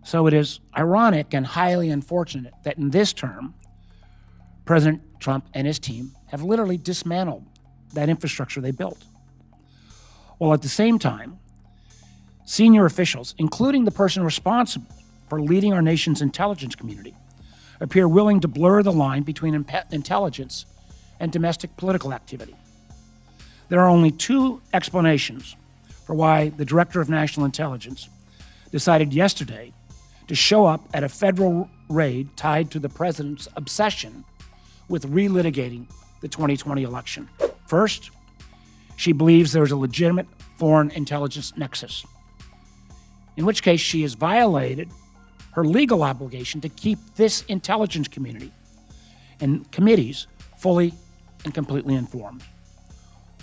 So it is ironic and highly unfortunate that in this term, President Trump and his team have literally dismantled that infrastructure they built. While at the same time, senior officials, including the person responsible for leading our nation's intelligence community, appear willing to blur the line between intelligence and domestic political activity. There are only two explanations for why the Director of National Intelligence decided yesterday to show up at a federal raid tied to the president's obsession with relitigating the 2020 election. First, she believes there is a legitimate foreign intelligence nexus, in which case she has violated her legal obligation to keep this intelligence community and committees fully and completely informed.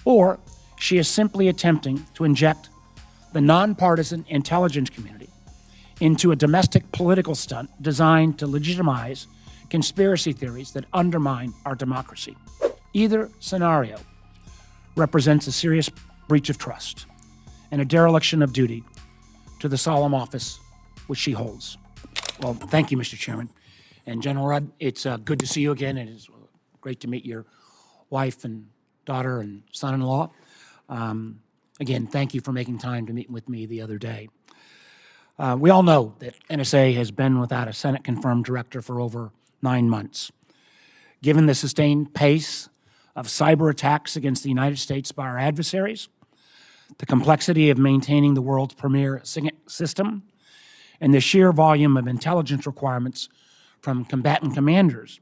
Or she is simply attempting to inject the nonpartisan intelligence community into a domestic political stunt designed to legitimize conspiracy theories that undermine our democracy. Either scenario represents a serious breach of trust and a dereliction of duty to the solemn office which she holds. Well, thank you, Mr. Chairman. And General Rudd, it's good to see you again. It is great to meet your wife and daughter and son-in-law. Again, thank you for making time to meet with me the other day. We all know that NSA has been without a Senate-confirmed director for over 9 months. Given the sustained pace of cyber attacks against the United States by our adversaries, the complexity of maintaining the world's premier system, and the sheer volume of intelligence requirements from combatant commanders,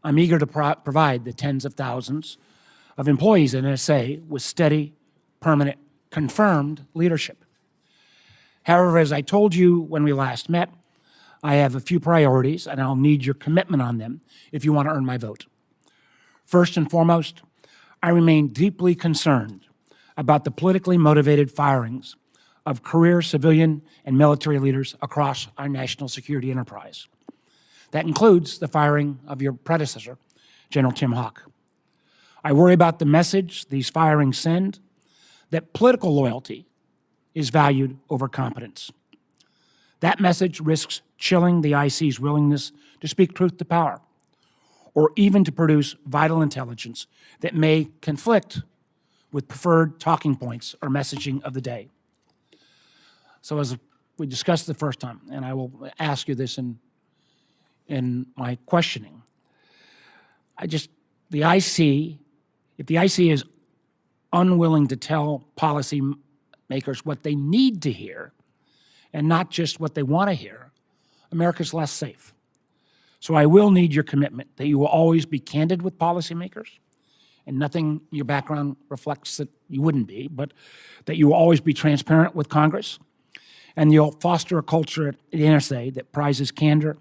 I'm eager to provide the tens of thousands of employees at NSA with steady, permanent, confirmed leadership. However, as I told you when we last met, I have a few priorities, and I'll need your commitment on them if you want to earn my vote. First and foremost, I remain deeply concerned about the politically motivated firings of career civilian and military leaders across our national security enterprise. That includes the firing of your predecessor, General Tim Hawk. I worry about the message these firings send that political loyalty is valued over competence. That message risks chilling the IC's willingness to speak truth to power, or even to produce vital intelligence that may conflict with preferred talking points or messaging of the day. So as we discussed the first time, and I will ask you this in my questioning, if the IC is unwilling to tell policymakers what they need to hear and not just what they want to hear, America's less safe. So I will need your commitment that you will always be candid with policymakers, and nothing in your background reflects that you wouldn't be, but that you will always be transparent with Congress, and you'll foster a culture at the NSA that prizes candor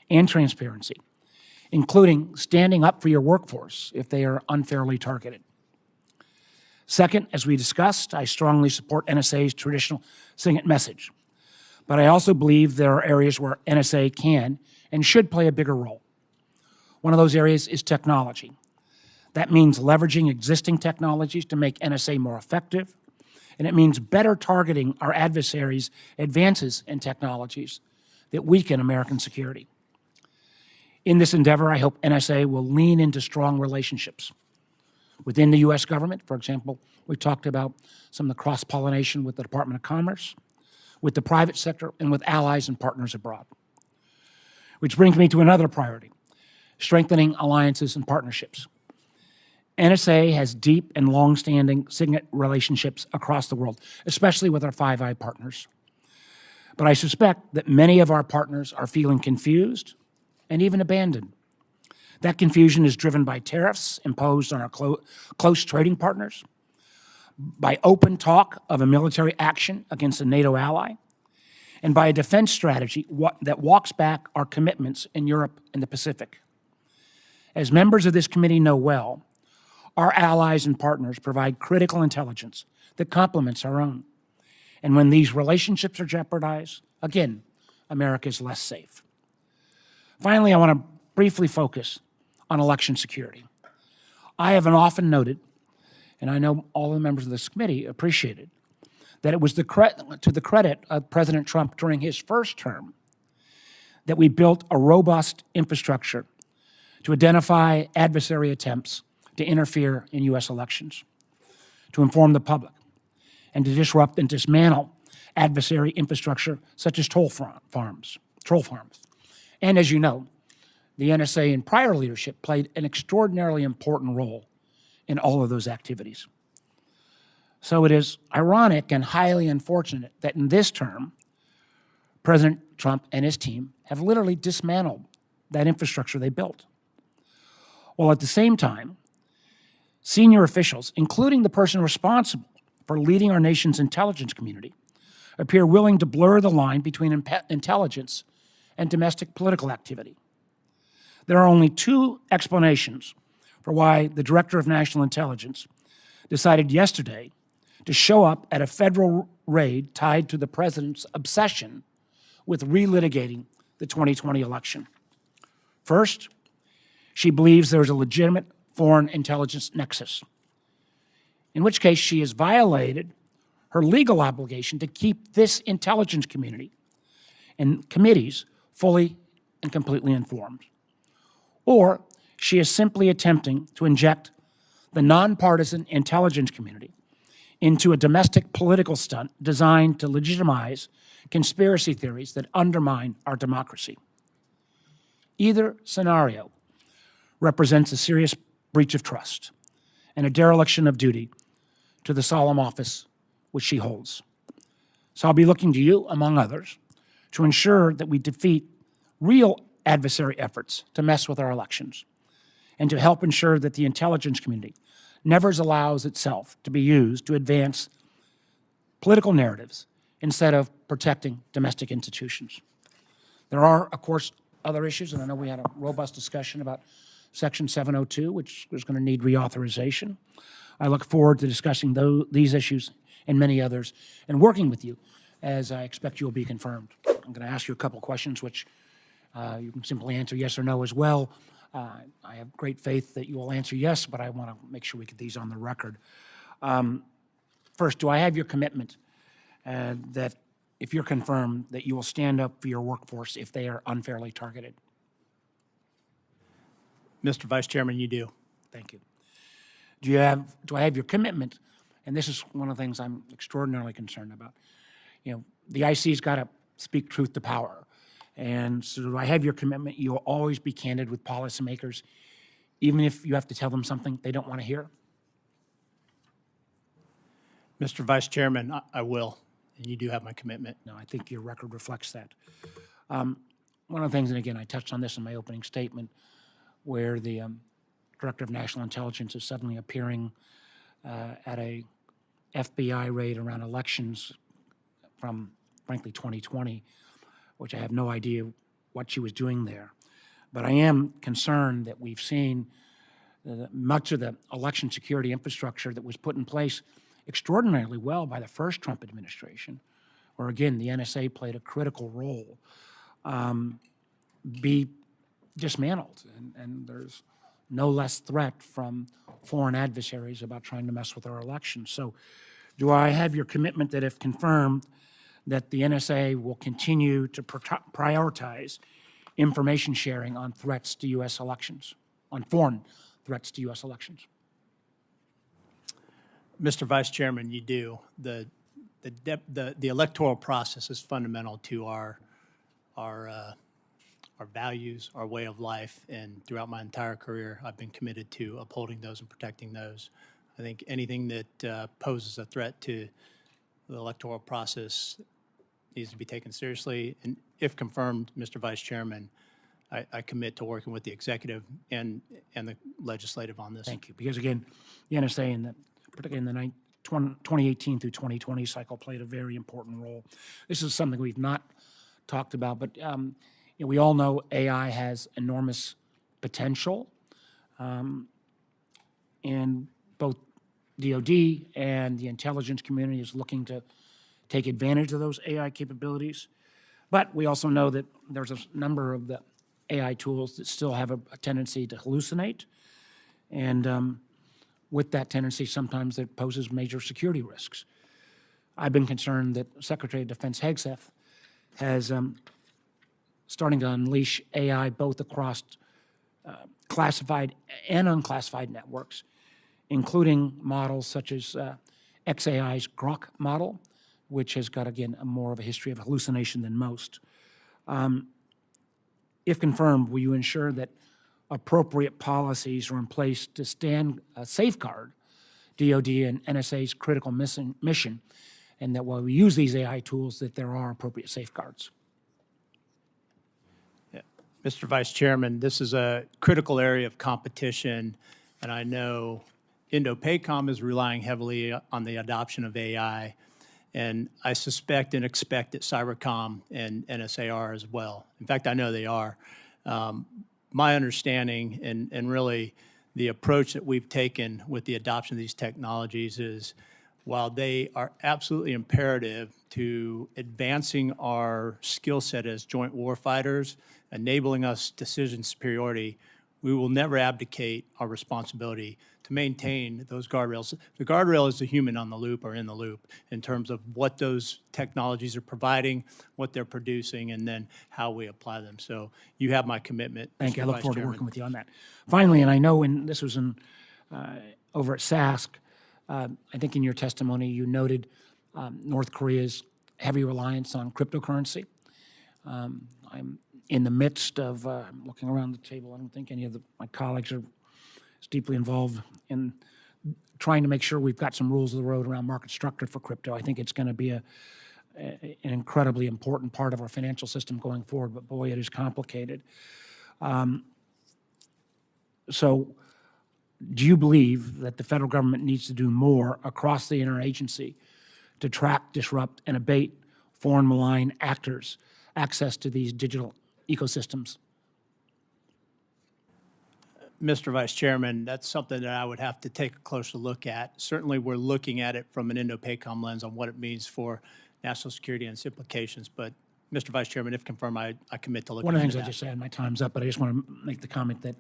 and transparency, including standing up for your workforce if they are unfairly targeted. Second, as we discussed, I strongly support NSA's traditional sing it message, but I also believe there are areas where NSA can and should play a bigger role. One of those areas is technology. That means leveraging existing technologies to make NSA more effective, and it means better targeting our adversaries' advances in technologies that weaken American security. In this endeavor, I hope NSA will lean into strong relationships within the U.S. government. For example, we talked about some of the cross-pollination with the Department of Commerce, with the private sector, and with allies and partners abroad. Which brings me to another priority, strengthening alliances and partnerships. NSA has deep and long-standing signet relationships across the world, especially with our Five Eyes partners. But I suspect that many of our partners are feeling confused and even abandoned. That confusion is driven by tariffs imposed on our close trading partners, by open talk of a military action against a NATO ally, and by a defense strategy that walks back our commitments in Europe and the Pacific. As members of this committee know well, our allies and partners provide critical intelligence that complements our own. And when these relationships are jeopardized, again, America is less safe. Finally, I want to briefly focus on election security. I have often noted, and I know all the members of this committee appreciate it, that it was to the credit of President Trump during his first term that we built a robust infrastructure to identify adversary attempts to interfere in U.S. elections, to inform the public, and to disrupt and dismantle adversary infrastructure such as troll farms. And as you know, the NSA in prior leadership played an extraordinarily important role in all of those activities. So it is ironic and highly unfortunate that in this term, President Trump and his team have literally dismantled that infrastructure they built. While at the same time, senior officials, including the person responsible for leading our nation's intelligence community, appear willing to blur the line between intelligence and domestic political activity. There are only two explanations for why the Director of National Intelligence decided yesterday to show up at a federal raid tied to the president's obsession with relitigating the 2020 election. First, she believes there is a legitimate foreign intelligence nexus, in which case she has violated her legal obligation to keep this intelligence community and committees fully and completely informed. Or she is simply attempting to inject the nonpartisan intelligence community into a domestic political stunt designed to legitimize conspiracy theories that undermine our democracy. Either scenario represents a serious breach of trust and a dereliction of duty to the solemn office which she holds. So I'll be looking to you, among others, to ensure that we defeat real adversary efforts to mess with our elections and to help ensure that the intelligence community never allows itself to be used to advance political narratives instead of protecting domestic institutions. There are, of course, other issues, and I know we had a robust discussion about Section 702, which was going to need reauthorization. I look forward to discussing these issues and many others and working with you as I expect you will be confirmed. I'm going to ask you a couple questions which you can simply answer yes or no as well. I have great faith that you will answer yes, but I want to make sure we get these on the record. First, do I have your commitment that if you're confirmed that you will stand up for your workforce if they are unfairly targeted? Mr. Vice Chairman, you do. Thank you. Do I have your commitment, and this is one of the things I'm extraordinarily concerned about. You know, the IC's got to speak truth to power. And so do I have your commitment you'll always be candid with policymakers, even if you have to tell them something they don't want to hear? Mr. Vice Chairman, I will, and you do have my commitment. No, I think your record reflects that. One of the things, and again, I touched on this in my opening statement, where the Director of National Intelligence is suddenly appearing at a FBI raid around elections from, frankly, 2020, which I have no idea what she was doing there. But I am concerned that we've seen much of the election security infrastructure that was put in place extraordinarily well by the first Trump administration, where, again, the NSA played a critical role, be dismantled. And there's no less threat from foreign adversaries about trying to mess with our elections. So do I have your commitment that if confirmed, that the NSA will continue to prioritize information sharing on threats to U.S. elections, on foreign threats to U.S. elections? Mr. Vice Chairman, you do. The electoral process is fundamental to our values, our way of life, and throughout my entire career, I've been committed to upholding those and protecting those. I think anything that poses a threat to the electoral process needs to be taken seriously. And if confirmed, Mr. Vice Chairman, I commit to working with the executive and the legislative on this. Thank you. Because again, the NSA, particularly in the 2018 through 2020 cycle, played a very important role. This is something we've not talked about, but we all know AI has enormous potential, and both DOD and the intelligence community is looking to take advantage of those AI capabilities. But we also know that there's a number of the AI tools that still have a tendency to hallucinate. And with that tendency, sometimes it poses major security risks. I've been concerned that Secretary of Defense Hegseth has starting to unleash AI both across classified and unclassified networks, including models such as XAI's Grok model, which has got, again, more of a history of hallucination than most. If confirmed, will you ensure that appropriate policies are in place to safeguard DoD and NSA's critical mission, and that while we use these AI tools, that there are appropriate safeguards? Yeah. Mr. Vice Chairman, this is a critical area of competition, and I know INDOPACOM is relying heavily on the adoption of AI, and I suspect and expect that Cybercom and NSA are as well. In fact, I know they are. My understanding and really the approach that we've taken with the adoption of these technologies is, while they are absolutely imperative to advancing our skill set as joint warfighters, enabling us decision superiority, we will never abdicate our responsibility to maintain those guardrails. The guardrail is the human on the loop or in the loop in terms of what those technologies are providing, what they're producing, and then how we apply them. So you have my commitment. Thank you. I Mr. look Vice forward to Chairman. working with you on that. Finally, and I know this was over at SASC, I think in your testimony you noted North Korea's heavy reliance on cryptocurrency. I'm in the midst of looking around the table. I don't think any of my colleagues are as deeply involved in trying to make sure we've got some rules of the road around market structure for crypto. I think it's going to be an incredibly important part of our financial system going forward, but boy, it is complicated. So do you believe that the federal government needs to do more across the interagency to track, disrupt, and abate foreign malign actors' access to these digital ecosystems? Mr. Vice Chairman, that's something that I would have to take a closer look at. Certainly, we're looking at it from an INDOPACOM lens on what it means for national security and its implications. But, Mr. Vice Chairman, if confirmed, I commit to looking One of the into things that. I just said, my time's up, but I just want to make the comment that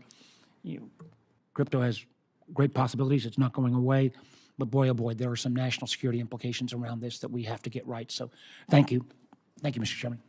crypto has great possibilities. It's not going away. But boy, oh boy, there are some national security implications around this that we have to get right. So thank you. Thank you, Mr. Chairman.